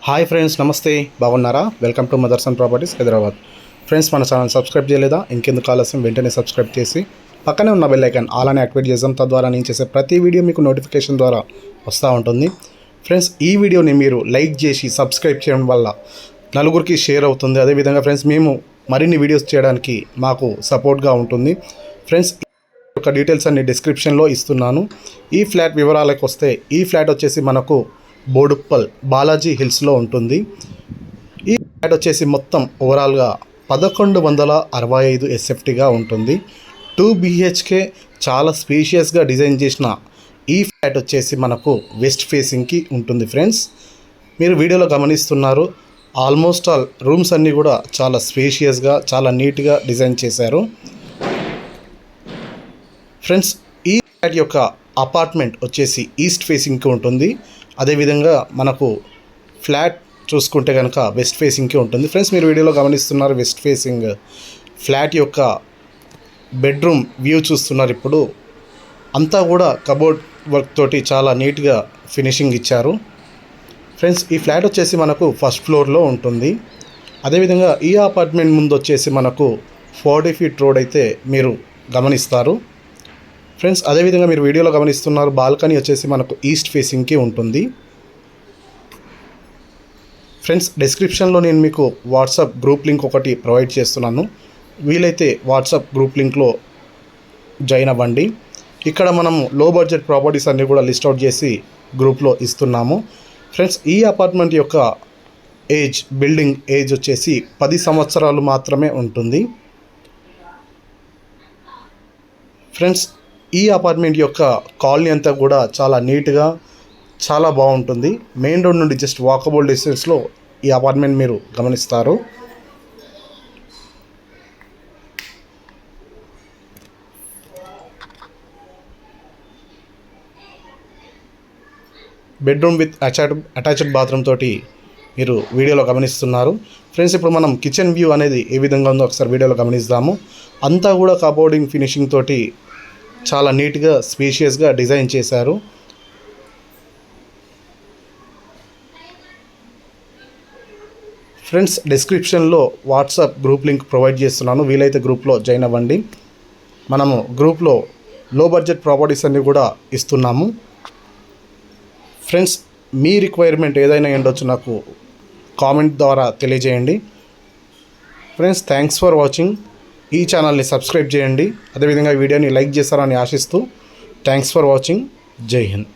Hi friends, నమస్తే. బాగున్నారా? Welcome to Motherson properties Hyderabad. Friends, మన ఛానల్ సబ్స్క్రైబ్ చేయలేదా? ఇంకెందుకు ఆలస్యం, వెంటనే సబ్స్క్రైబ్ చేసి పక్కనే ఉన్న బెల్ ఐకాన్ ఆల్ అని యాక్టివేట్ చేద్దాం. తద్వారా నేను చేసే ప్రతి వీడియో మీకు నోటిఫికేషన్ ద్వారా వస్తూ ఉంటుంది. ఫ్రెండ్స్, ఈ వీడియోని మీరు లైక్ చేసి సబ్స్క్రైబ్ చేయడం వల్ల నలుగురికి షేర్ అవుతుంది. అదేవిధంగా ఫ్రెండ్స్, మేము మరిన్ని వీడియోస్ చేయడానికి మాకు సపోర్ట్గా ఉంటుంది. ఫ్రెండ్స్, యొక్క డీటెయిల్స్ అన్ని డిస్క్రిప్షన్లో ఇస్తున్నాను. ఈ ఫ్లాట్ వివరాలకు వస్తే, ఈ ఫ్లాట్ వచ్చేసి మనకు బోడుప్పల్ బాలాజీ హిల్స్లో ఉంటుంది. ఈ ఫ్లాట్ వచ్చేసి మొత్తం ఓవరాల్గా 1165 ఎస్ఎఫ్టీగా ఉంటుంది. 2 BHK చాలా స్పేషియస్గా డిజైన్ చేసిన ఈ ఫ్లాట్ వచ్చేసి మనకు వెస్ట్ ఫేసింగ్కి ఉంటుంది. ఫ్రెండ్స్, మీరు వీడియోలో గమనిస్తున్నారు, ఆల్మోస్ట్ ఆల్ రూమ్స్ అన్నీ కూడా చాలా స్పేషియస్గా, చాలా నీట్గా డిజైన్ చేశారు. ఫ్రెండ్స్, ఈ ఫ్లాట్ యొక్క అపార్ట్మెంట్ వచ్చేసి ఈస్ట్ ఫేసింగ్కి ఉంటుంది. అదేవిధంగా మనకు ఫ్లాట్ చూసుకుంటే కనుక వెస్ట్ ఫేసింగ్కి ఉంటుంది. ఫ్రెండ్స్, మీరు వీడియోలో గమనిస్తున్నారు వెస్ట్ ఫేసింగ్ ఫ్లాట్ యొక్క బెడ్రూమ్ వ్యూ చూస్తున్నారు. ఇప్పుడు అంతా కూడా కబోర్డ్ వర్క్ తోటి చాలా నీట్గా ఫినిషింగ్ ఇచ్చారు. ఫ్రెండ్స్, ఈ ఫ్లాట్ వచ్చేసి మనకు ఫస్ట్ ఫ్లోర్లో ఉంటుంది. అదేవిధంగా ఈ అపార్ట్మెంట్ ముందు వచ్చేసి మనకు 40 feet రోడ్ అయితే మీరు గమనిస్తారు. ఫ్రెండ్స్, అదేవిధంగా మీరు వీడియోలో గమనిస్తున్నారు, బాల్కనీ వచ్చేసి మనకు ఈస్ట్ ఫేసింగ్కి ఉంటుంది. ఫ్రెండ్స్, డిస్క్రిప్షన్లో నేను మీకు వాట్సాప్ గ్రూప్ లింక్ ఒకటి ప్రొవైడ్ చేస్తున్నాను. వీలైతే వాట్సాప్ గ్రూప్ లింక్లో జాయిన్ అవ్వండి. ఇక్కడ మనము లో బడ్జెట్ ప్రాపర్టీస్ అన్నీ కూడా లిస్ట్ అవుట్ చేసి గ్రూప్లో ఇస్తున్నాము. ఫ్రెండ్స్, ఈ అపార్ట్మెంట్ యొక్క బిల్డింగ్ ఏజ్ వచ్చేసి 10 సంవత్సరాలు మాత్రమే ఉంటుంది. ఫ్రెండ్స్, ఈ అపార్ట్మెంట్ యొక్క కాలనీ అంతా కూడా చాలా నీట్గా, చాలా బాగుంటుంది. మెయిన్ రోడ్ నుండి జస్ట్ వాకబుల్ డిస్టెన్స్లో ఈ అపార్ట్మెంట్ మీరు గమనిస్తారు. బెడ్రూమ్ విత్ అటాచ్డ్ బాత్రూమ్ తోటి మీరు వీడియోలో గమనిస్తున్నారు. ఫ్రెండ్స్, ఇప్పుడు మనం కిచెన్ వ్యూ అనేది ఏ విధంగా ఉందో ఒకసారి వీడియోలో గమనిద్దాము. అంతా కూడా కబోర్డింగ్ ఫినిషింగ్ తోటి చాలా నీట్గా, స్పేషియస్గా డిజైన్ చేశారు. ఫ్రెండ్స్, డిస్క్రిప్షన్లో వాట్సాప్ గ్రూప్ లింక్ ప్రొవైడ్ చేస్తున్నాను. వీలైతే గ్రూప్లో జాయిన్ అవ్వండి. మనము గ్రూప్లో లో బడ్జెట్ ప్రాపర్టీస్ అన్నీ కూడా ఇస్తున్నాము. ఫ్రెండ్స్, మీ రిక్వైర్మెంట్ ఏదైనా ఉండొచ్చు, నాకు కామెంట్ ద్వారా తెలియజేయండి. Friends, thanks for watching. ఈ ఛానల్ని సబ్స్క్రైబ్ చేయండి. అదేవిధంగా ఈ వీడియోని లైక్ చేస్తారని ఆశిస్తూ థ్యాంక్స్ ఫర్ వాచింగ్. జై హింద్.